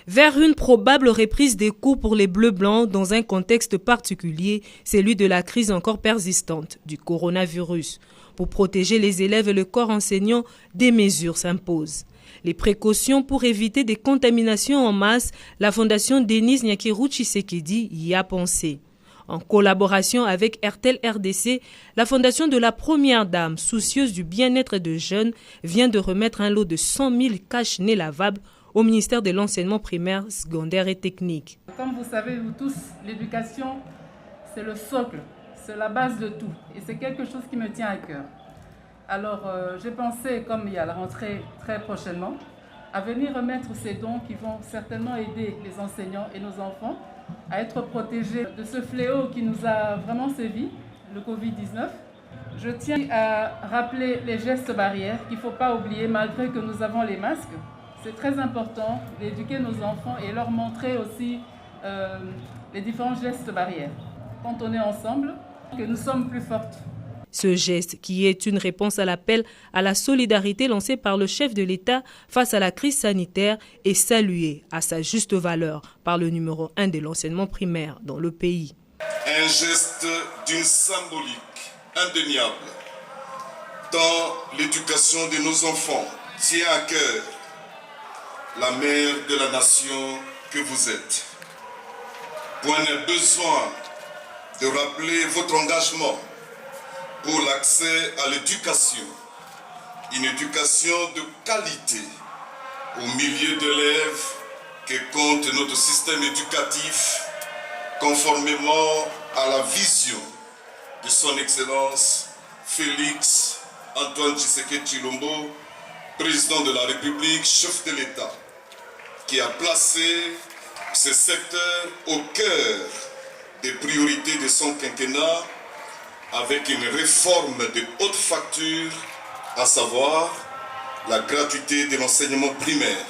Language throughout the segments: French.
Vers une probable reprise des cours pour les Bleus-Blancs dans un contexte particulier, celui de la crise encore persistante du coronavirus. Pour protéger les élèves et le corps enseignant, des mesures s'imposent. Les précautions pour éviter des contaminations en masse, la Fondation Denise Nyakeru Tshisekedi y a pensé. En collaboration avec Airtel RDC, la Fondation de la Première Dame, soucieuse du bien-être des jeunes, vient de remettre un lot de 100 000 cache-nez lavables au ministère de l'Enseignement primaire, secondaire et technique. Comme vous savez, vous tous, l'éducation, c'est le socle, c'est la base de tout. Et c'est quelque chose qui me tient à cœur. Alors, j'ai pensé, comme il y a la rentrée très prochainement, à venir remettre ces dons qui vont certainement aider les enseignants et nos enfants à être protégés de ce fléau qui nous a vraiment sévi, le Covid-19. Je tiens à rappeler les gestes barrières qu'il ne faut pas oublier malgré que nous avons les masques. C'est très important d'éduquer nos enfants et leur montrer aussi les différents gestes barrières. Quand on est ensemble, que nous sommes plus fortes. Ce geste, qui est une réponse à l'appel à la solidarité lancé par le chef de l'État face à la crise sanitaire, est salué à sa juste valeur par le numéro 1 de l'enseignement primaire dans le pays. Un geste d'une symbolique indéniable, tant l'éducation de nos enfants tient à cœur la mère de la nation que vous êtes. Point n'est besoin de rappeler votre engagement pour l'accès à l'éducation, une éducation de qualité au milieu d'élèves que compte notre système éducatif conformément à la vision de son Excellence Félix Antoine Tshisekedi Tshilombo, président de la République, chef de l'État, qui a placé ce secteur au cœur des priorités de son quinquennat avec une réforme de haute facture, à savoir la gratuité de l'enseignement primaire.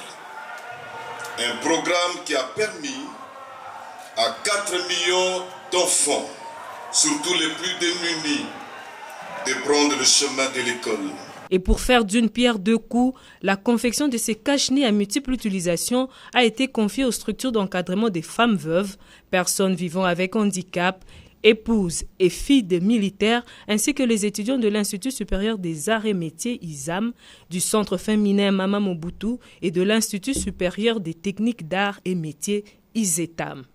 Un programme qui a permis à 4 millions d'enfants, surtout les plus démunis, de prendre le chemin de l'école. Et pour faire d'une pierre deux coups, la confection de ces cache-nez à multiples utilisations a été confiée aux structures d'encadrement des femmes veuves, personnes vivant avec handicap, épouses et filles de militaires, ainsi que les étudiants de l'Institut supérieur des arts et métiers ISAM, du Centre féminin Mama Mobutu et de l'Institut supérieur des techniques d'art et métiers ISETAM.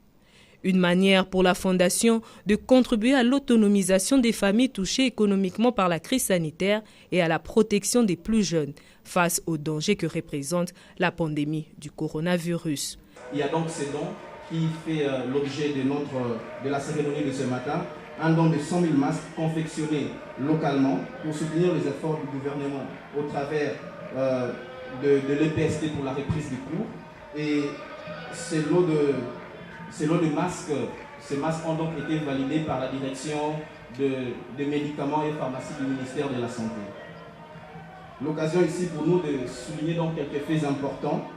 Une manière pour la Fondation de contribuer à l'autonomisation des familles touchées économiquement par la crise sanitaire et à la protection des plus jeunes face aux dangers que représente la pandémie du coronavirus. Il y a donc ces dons qui fait l'objet de la cérémonie de ce matin, un don de 100 000 masques confectionnés localement pour soutenir les efforts du gouvernement au travers de l'EPST pour la reprise des cours. Et ces lots de masques, ces masques ont donc été validés par la direction de médicaments et pharmacie du ministère de la Santé. L'occasion ici pour nous de souligner donc quelques faits importants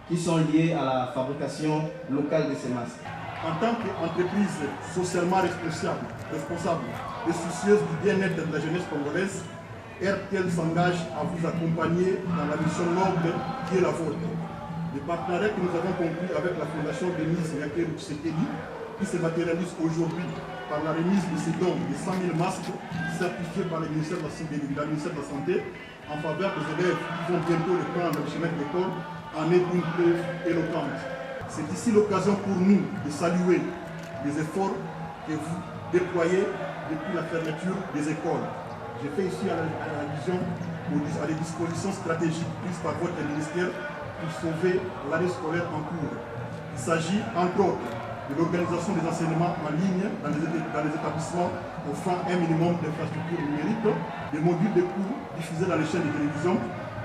qui sont liés à la fabrication locale de ces masques. En tant qu'entreprise socialement responsable et soucieuse du bien-être de la jeunesse congolaise, RTL s'engage à vous accompagner dans la mission noble qui est la vôtre. Le partenariat que nous avons conclu avec la Fondation Denise Nyakeru Tshisekedi, qui se matérialise aujourd'hui par la remise de ces dons de 100 000 masques certifiés par le ministère de la Santé en faveur des élèves qui vont bientôt reprendre le chemin de l'école, en est une preuve éloquente. C'est ici l'occasion pour nous de saluer les efforts que vous déployez depuis la fermeture des écoles. Je fais ici allusion à des dispositions stratégiques prises par votre ministère pour sauver l'année scolaire en cours. Il s'agit entre autres de l'organisation des enseignements en ligne dans les établissements offrant un minimum d'infrastructures numériques, des modules de cours diffusés dans les chaînes de télévision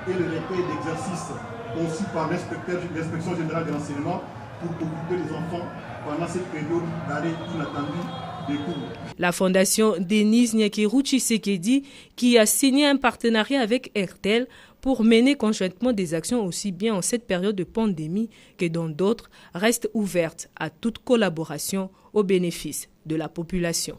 et le recueil d'exercices conçu par l'inspection générale de l'enseignement pour occuper les enfants pendant cette période d'arrêt inattendu des cours. La Fondation Denise Nyakeru Tshisekedi, qui a signé un partenariat avec Airtel pour mener conjointement des actions aussi bien en cette période de pandémie que dans d'autres, reste ouverte à toute collaboration au bénéfice de la population.